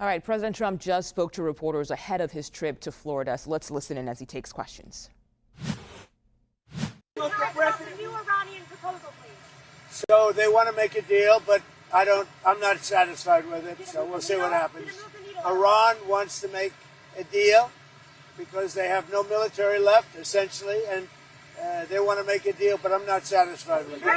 All right, President Trump just spoke to reporters ahead of his trip to Florida, so let's listen in as he takes questions. The new Iranian proposal, please. So they want to make a deal, but I'm not satisfied with it, so we'll see what happens. Iran wants to make a deal because they have no military left, essentially, and they want to make a deal, but I'm not satisfied with it. Why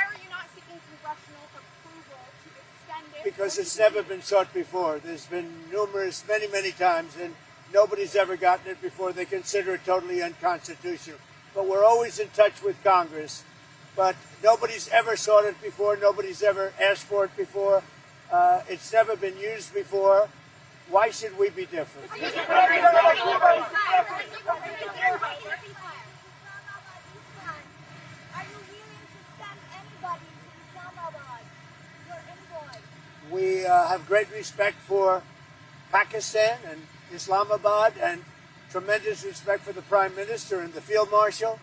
are you not seeking congressional approval to extend it? Because it's never been sought before. There's been many times, and nobody's ever gotten it before. They consider it totally unconstitutional. But we're always in touch with Congress. But nobody's ever sought it before. Nobody's ever asked for it before. It's never been used before. Why should we be different? Are you willing to send anybody to Islamabad, your envoy? We have great respect for Pakistan and Islamabad, and tremendous respect for the Prime Minister and the Field Marshal,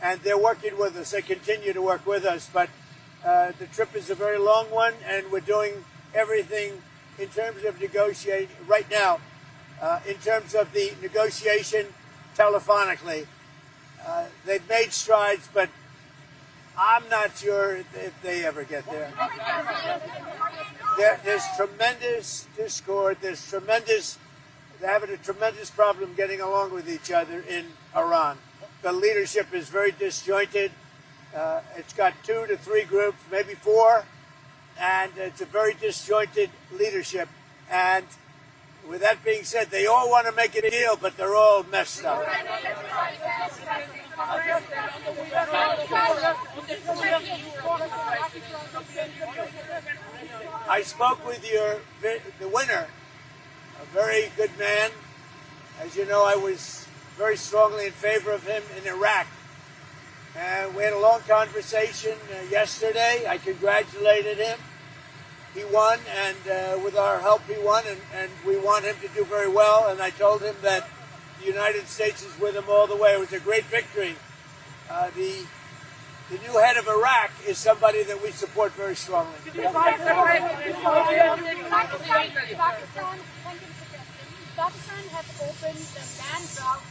and they're working with us. They continue to work with us, but the trip is a very long one, and we're doing everything in terms of negotiating right now, in terms of the negotiation telephonically. They've made strides, but I'm not sure if they ever get there. There's tremendous discord. They're having a tremendous problem getting along with each other in Iran. The leadership is very disjointed. It's got 2 to 3 groups, maybe 4, and it's a very disjointed leadership. And with that being said, they all want to make a deal, but they're all messed up. I spoke with the winner, a very good man. As you know, I was very strongly in favor of him in Iraq. And we had a long conversation yesterday. I congratulated him. He won, and with our help he won, and we want him to do very well. And I told him that the United States is with him all the way. It was a great victory. The new head of Iraq is somebody that we support very strongly. Pakistan has opened the land route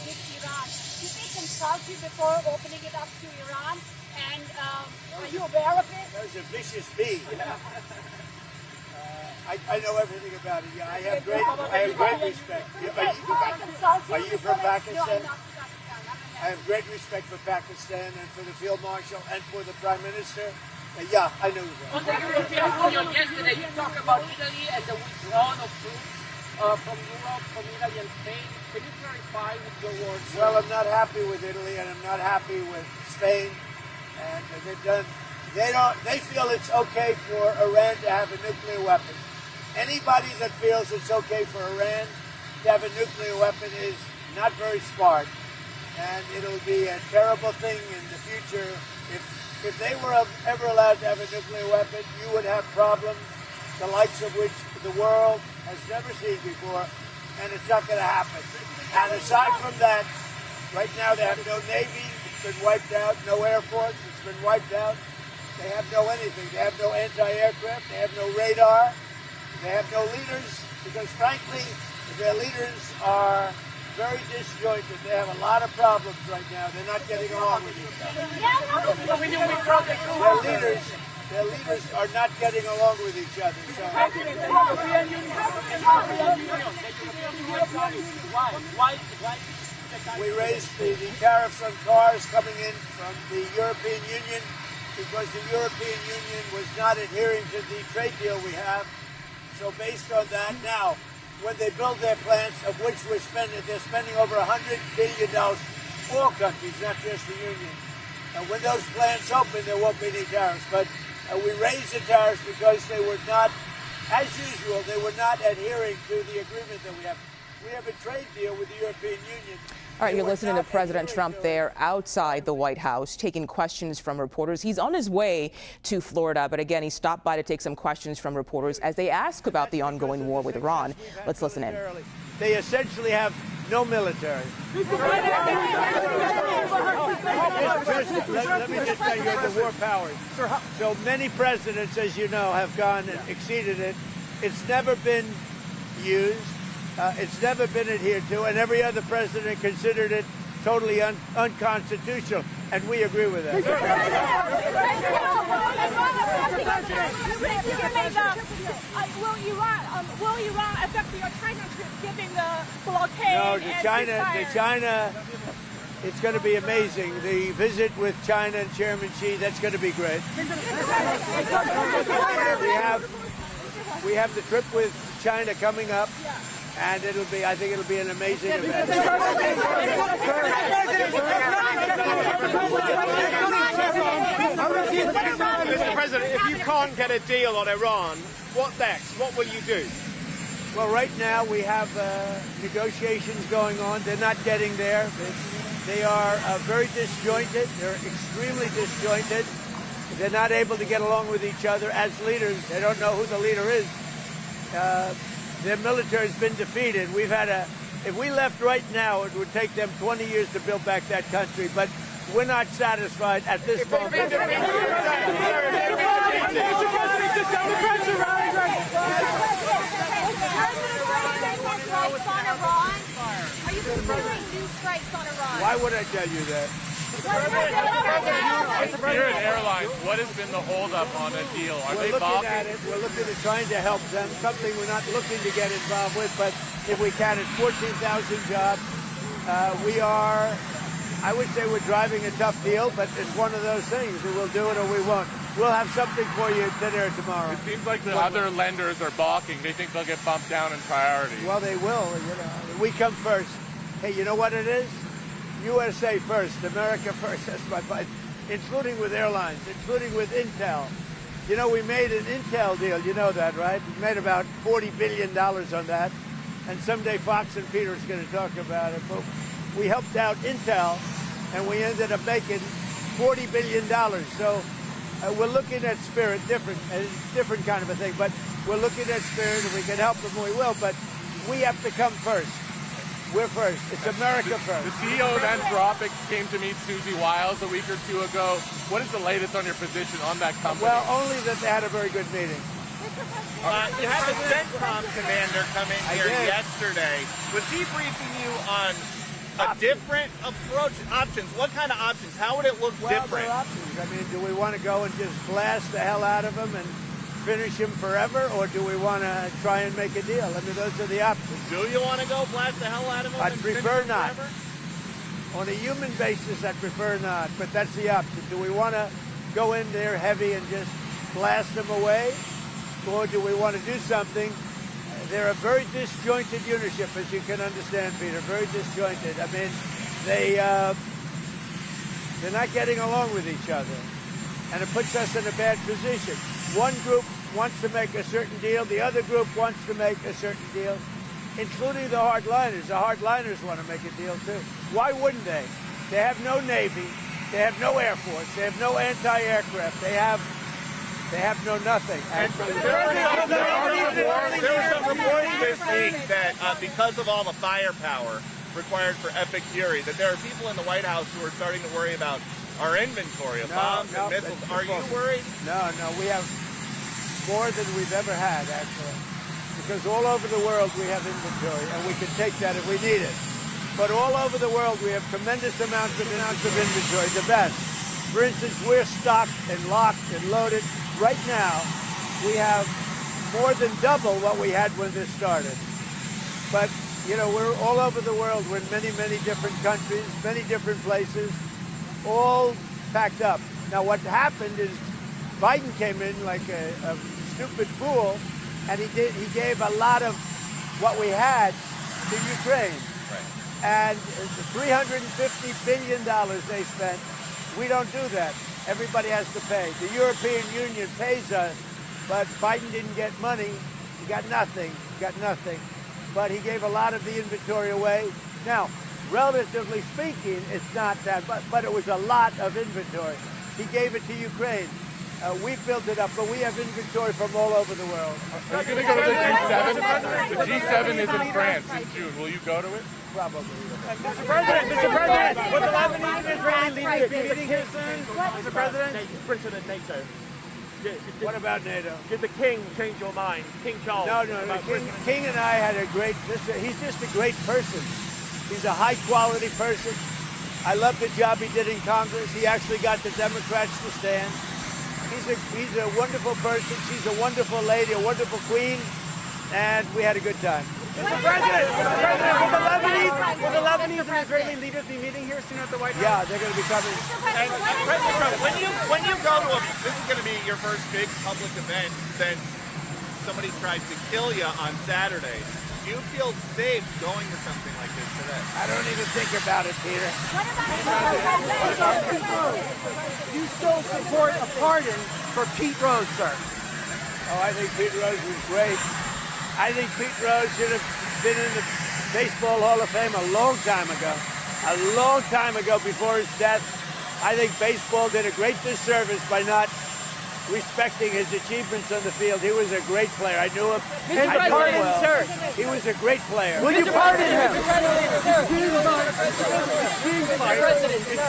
with Iran. Did they consult you before opening it up to Iran? And are you aware of it? That was a vicious bee. I know everything about it. Yeah, I have great respect. Are you from Pakistan? I have great respect for Pakistan and for the Field Marshal and for the Prime Minister. Yeah, I know that. On the European Union yesterday, you talked about Italy and the withdrawal of troops from Europe, from Italy and Spain. Can you clarify with your words? Well, I'm not happy with Italy, and I'm not happy with Spain. And they feel it's okay for Iran to have a nuclear weapon. Anybody that feels it's okay for Iran to have a nuclear weapon is not very smart. And it'll be a terrible thing in the future. If they were ever allowed to have a nuclear weapon, you would have problems the likes of which the world has never seen before, and it's not going to happen. And aside from that, right now they have no Navy. It's been wiped out. No Air Force. It's been wiped out. They have no anything. They have no anti-aircraft. They have no radar. They have no leaders, because frankly, their leaders are very disjointed. They have a lot of problems right now. They're not getting along with each other. Their leaders are not getting along with each other. So we raised the tariffs on cars coming in from the European Union because the European Union was not adhering to the trade deal we have. So based on that, now, when they build their plants, of which they're spending over $100 billion, all countries, not just the Union. And when those plants open, there won't be any tariffs. But we raised the tariffs because they were not, as usual, they were not adhering to the agreement that we have. We have a trade deal with the European Union. All right, you're listening to President Trump there outside the White House, taking questions from reporters. He's on his way to Florida, but again, he stopped by to take some questions from reporters as they ask about the ongoing war with Iran. Let's listen in. They essentially have no military. Let me just tell you, the war powers. So many presidents, as you know, have gone and exceeded it. It's never been used. It's never been adhered to, and every other president considered it totally unconstitutional, and we agree with that. Will Iran affect your China trip, given the blockade? No, the China, it's going to be amazing. The visit with China and Chairman Xi, that's going to be great. We have the trip with China coming up. And I think it'll be an amazing event. Mr. President, if you can't get a deal on Iran, what next? What will you do? Well, right now we have negotiations going on. They're not getting there. They are very disjointed. They're extremely disjointed. They're not able to get along with each other as leaders. They don't know who the leader is. Their military has been defeated. If we left right now, it would take them 20 years to build back that country, but we're not satisfied at this moment. Are you considering new strikes on Iran? Why would I tell you that? Spirit Airlines, what has been the holdup on a deal? Are they balking? We're looking at it. We're looking at trying to help them. Something we're not looking to get involved with, but if we can, it's 14,000 jobs. I would say we're driving a tough deal, but it's one of those things. We'll do it or we won't. We'll have something for you today or tomorrow. It seems like the other lenders are balking. They think they'll get bumped down in priority. Well, they will. We come first. Hey, you know what it is? USA first, America first. That's my point. Including with airlines, including with Intel. You know, we made an Intel deal. You know that, right? We made about $40 billion on that. And someday Fox and Peter is going to talk about it. But we helped out Intel, and we ended up making $40 billion. So we're looking at Spirit, different kind of a thing. But we're looking at Spirit, and we can help them, we will. But we have to come first. We're first. It's America first. The CEO of Anthropic came to meet Susie Wiles a week or two ago. What is the latest on your position on that company? Well, only that they had a very good meeting. You had the CENTCOM commander come in here yesterday. Was he briefing you on a different approach, options? What kind of options? How would it look different? There are options. I mean, do we want to go and just blast the hell out of him and finish him forever, or do we want to try and make a deal? I mean, those are the options. Do you want to go blast the hell out of him? I'd prefer not. Forever? On a human basis, I'd prefer not, but that's the option. Do we want to go in there heavy and just blast them away, or do we want to do something? They're a very disjointed unitship, as you can understand, Peter, very disjointed. I mean, they're not getting along with each other, and it puts us in a bad position. One group wants to make a certain deal, the other group wants to make a certain deal, including the hardliners. The hardliners want to make a deal too. Why wouldn't they? They have no Navy, they have no Air Force, they have no anti-aircraft, they have no nothing. There was some reporting this week that because of all the firepower required for Epic Fury, that there are people in the White House who are starting to worry about our inventory of bombs and missiles. Are you worried? No, we have more than we've ever had, actually. Because all over the world we have inventory, and we can take that if we need it. But all over the world we have tremendous amounts of inventory, the best. For instance, we're stocked and locked and loaded. Right now, we have more than double what we had when this started. But, you know, we're all over the world. We're in many, many different countries, many different places, all packed up. Now, what happened is Biden came in like a stupid fool, and he gave a lot of what we had to Ukraine. Right. And $350 billion they spent. We don't do that. Everybody has to pay. The European Union pays us, but Biden didn't get money. He got nothing. But he gave a lot of the inventory away. Now, relatively speaking, it's not that, but it was a lot of inventory. He gave it to Ukraine. We built it up, but we have inventory from all over the world. Are you going to go to the G7? The G7 is in France in June. Will you go to it? probably. Mr. President, will the Lebanese and Israeli leaders be meeting here soon? Mr. President? President NATO. What about NATO? Did the king change your mind? King Charles? No. The King and I had a great. He's just a great person. He's a high-quality person. I love the job he did in Congress. He actually got the Democrats to stand. He's a wonderful person. She's a wonderful lady, a wonderful queen, and we had a good time. Mr. President, will the Lebanese and Israeli leaders be meeting here soon at the White House? Yeah, they're going to be coming. And President Trump, when you go to this is going to be your first big public event since somebody tried to kill you on Saturday. Do you feel safe going to something like this today? I don't even think about it, Peter. You still support a pardon for Pete Rose, sir? Oh, I think Pete Rose was great. I think Pete Rose should have been in the Baseball Hall of Fame a long time ago. A long time ago before his death. I think baseball did a great disservice by not respecting his achievements on the field. He was a great player. I knew him. Mr. I knew him President, well. sir. He was a great player. Will you pardon him? It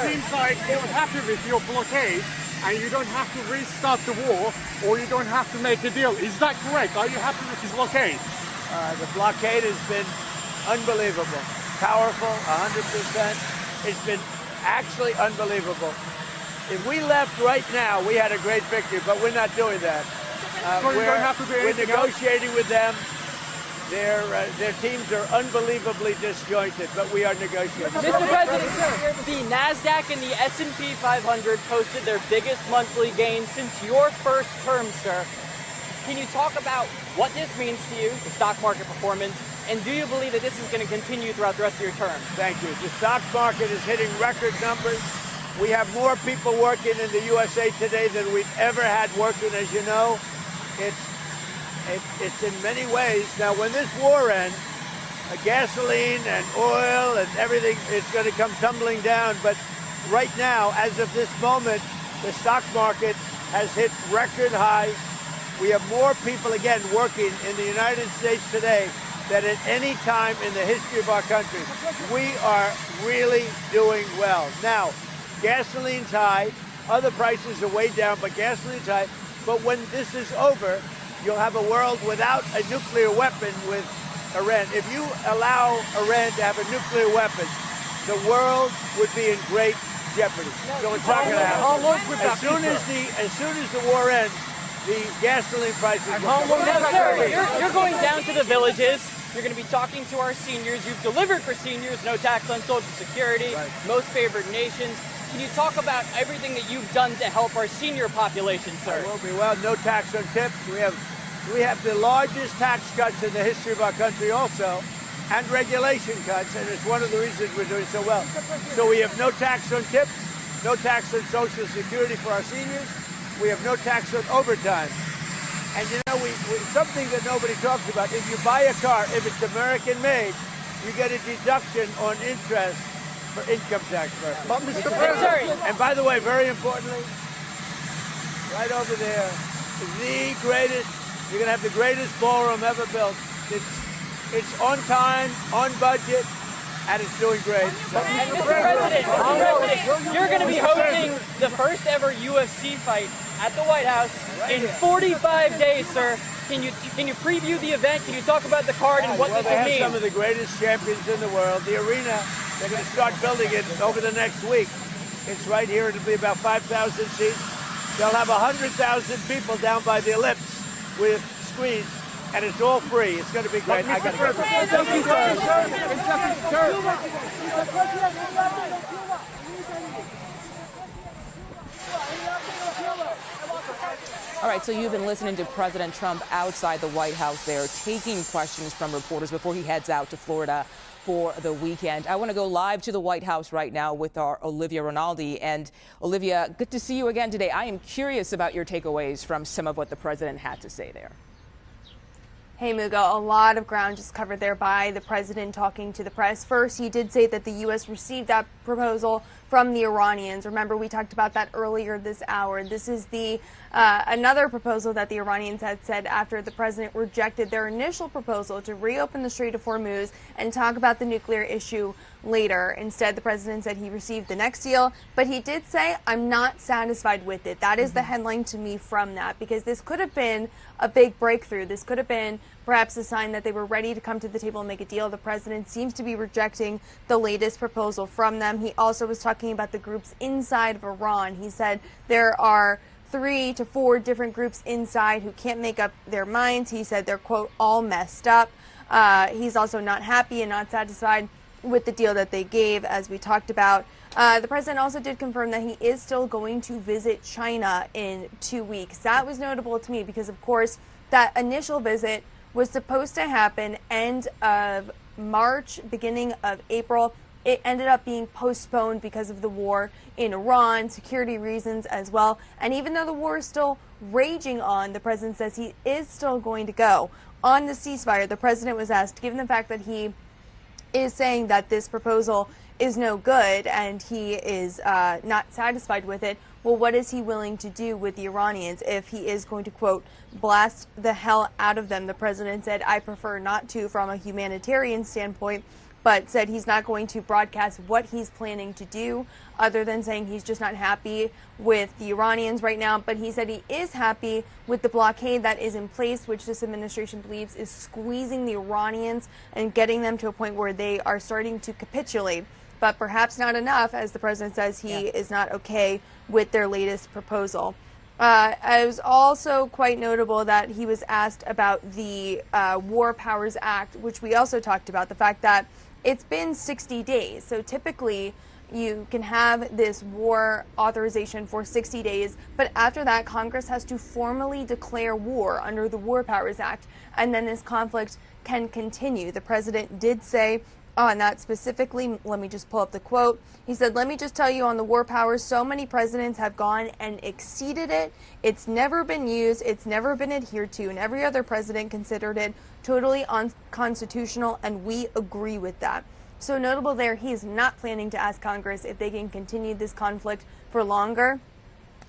seems like you're happy with your blockade and you don't have to restart the war or you don't have to make a deal. Is that correct? Are you happy with his blockade? The blockade has been unbelievable. Powerful, 100%. It's been actually unbelievable. If we left right now, we had a great victory, but we're not doing that. So you don't have to do we're anything else? negotiating with them. Their teams are unbelievably disjointed, but we are negotiating. Mr. President, the NASDAQ and the S&P 500 posted their biggest monthly gain since your first term, sir. Can you talk about what this means to you, the stock market performance, and do you believe that this is going to continue throughout the rest of your term? Thank you. The stock market is hitting record numbers. We have more people working in the USA today than we've ever had working, as you know. It's in many ways. Now, when this war ends, gasoline and oil and everything is going to come tumbling down. But right now, as of this moment, the stock market has hit record highs. We have more people, again, working in the United States today than at any time in the history of our country. We are really doing well. Now, gasoline's high. Other prices are way down, but gasoline's high. But when this is over, you'll have a world without a nuclear weapon with Iran. If you allow Iran to have a nuclear weapon, the world would be in great jeopardy. So it's not going to happen. As soon as the war ends, the gasoline prices will come up. Now, sir, you're going down to the villages. You're going to be talking to our seniors. You've delivered for seniors, no tax on Social Security, most favored nations. Can you talk about everything that you've done to help our senior population, sir? Will be well. No tax on tips. We have the largest tax cuts in the history of our country also, and regulation cuts, and it's one of the reasons we're doing so well. So we have no tax on tips, no tax on Social Security for our seniors. We have no tax on overtime. And you know, something that nobody talks about, if you buy a car, if it's American-made, you get a deduction on interest for income tax purposes. But Mr. President, And by the way, very importantly, right over there, the greatest, you're going to have the greatest ballroom ever built. It's on time, on budget, and it's doing great. And Mr. President, you're going to be hosting the first ever UFC fight at the White House in 45 days, sir. Can you preview the event? Can you talk about the card and what this will mean? They have some of the greatest champions in the world. The arena, they're going to start building it over the next week. It's right here. It'll be about 5,000 seats. They'll have 100,000 people down by the ellipse with screens, and it's all free. It's going to be great. I got to go. thank you, All right, so you've been listening to President Trump outside the White House there, taking questions from reporters before he heads out to Florida for the weekend. I want to go live to the White House right now with our Olivia Rinaldi. And Olivia, good to see you again today. I am curious about your takeaways from some of what the president had to say there. Hey, Mugo, a lot of ground just covered there by the president talking to the press. First, he did say that the U.S. received that proposal from the Iranians. Remember, we talked about that earlier this hour. This is the another proposal that the Iranians had said after the president rejected their initial proposal to reopen the Strait of Hormuz and talk about the nuclear issue later. Instead, the president said he received the next deal, but he did say, I'm not satisfied with it. That is the headline to me from that, because this could have been a big breakthrough. This could have been perhaps a sign that they were ready to come to the table and make a deal. The president seems to be rejecting the latest proposal from them. He also was talking about the groups inside of Iran. He said there are 3 to 4 different groups inside who can't make up their minds. He said they're, quote, all messed up. He's also not happy and not satisfied with the deal that they gave, as we talked about. The president also did confirm that he is still going to visit China in 2 weeks. That was notable to me because, of course, that initial visit was supposed to happen end of March, beginning of April. It ended up being postponed because of the war in Iran, security reasons as well. And even though the war is still raging on, the president says he is still going to go. On the ceasefire, the president was asked, given the fact that he is saying that this proposal is no good and he is not satisfied with it, well, what is he willing to do with the Iranians if he is going to, quote, blast the hell out of them? The president said, I prefer not to from a humanitarian standpoint, but said he's not going to broadcast what he's planning to do, other than saying he's just not happy with the Iranians right now. But he said he is happy with the blockade that is in place, which this administration believes is squeezing the Iranians and getting them to a point where they are starting to capitulate. But perhaps not enough, as the president says he is not okay with their latest proposal. It was also quite notable that he was asked about the War Powers Act, which we also talked about, the fact that it's been 60 days. So typically you can have this war authorization for 60 days, but after that, Congress has to formally declare war under the War Powers Act, and then this conflict can continue. The president did say on that specifically, let me just pull up the quote. He said, let me just tell you on the war powers, so many presidents have gone and exceeded it. It's never been used. It's never been adhered to. And every other president considered it totally unconstitutional. And we agree with that. So notable there, he is not planning to ask Congress if they can continue this conflict for longer.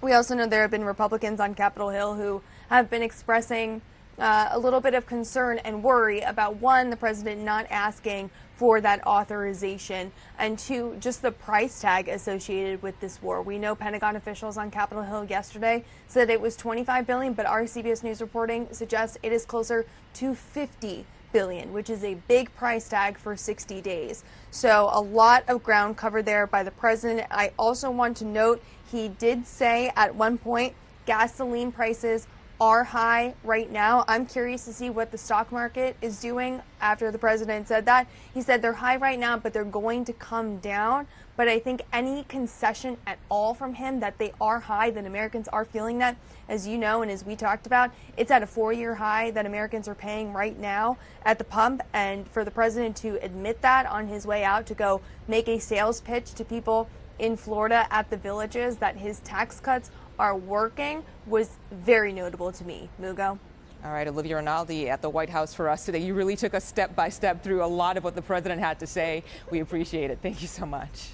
We also know there have been Republicans on Capitol Hill who have been expressing a little bit of concern and worry about, one, the president not asking for that authorization, and two, just the price tag associated with this war. We know Pentagon officials on Capitol Hill yesterday said it was $25 billion, but our CBS News reporting suggests it is closer to $50 billion, which is a big price tag for 60 days. So a lot of ground covered there by the president. I also want to note he did say at one point gasoline prices are high right now. I'm curious to see what the stock market is doing after the president said that. He said they're high right now, but they're going to come down. But I think any concession at all from him that they are high, that Americans are feeling that, as you know, and as we talked about, it's at a 4-year high that Americans are paying right now at the pump. And for the president to admit that on his way out to go make a sales pitch to people in Florida at the villages that his tax cuts are working was very notable to me. Mugo. All right, Olivia Rinaldi at the White House for us today. You really took us step by step through a lot of what the president had to say. We appreciate it. Thank you so much.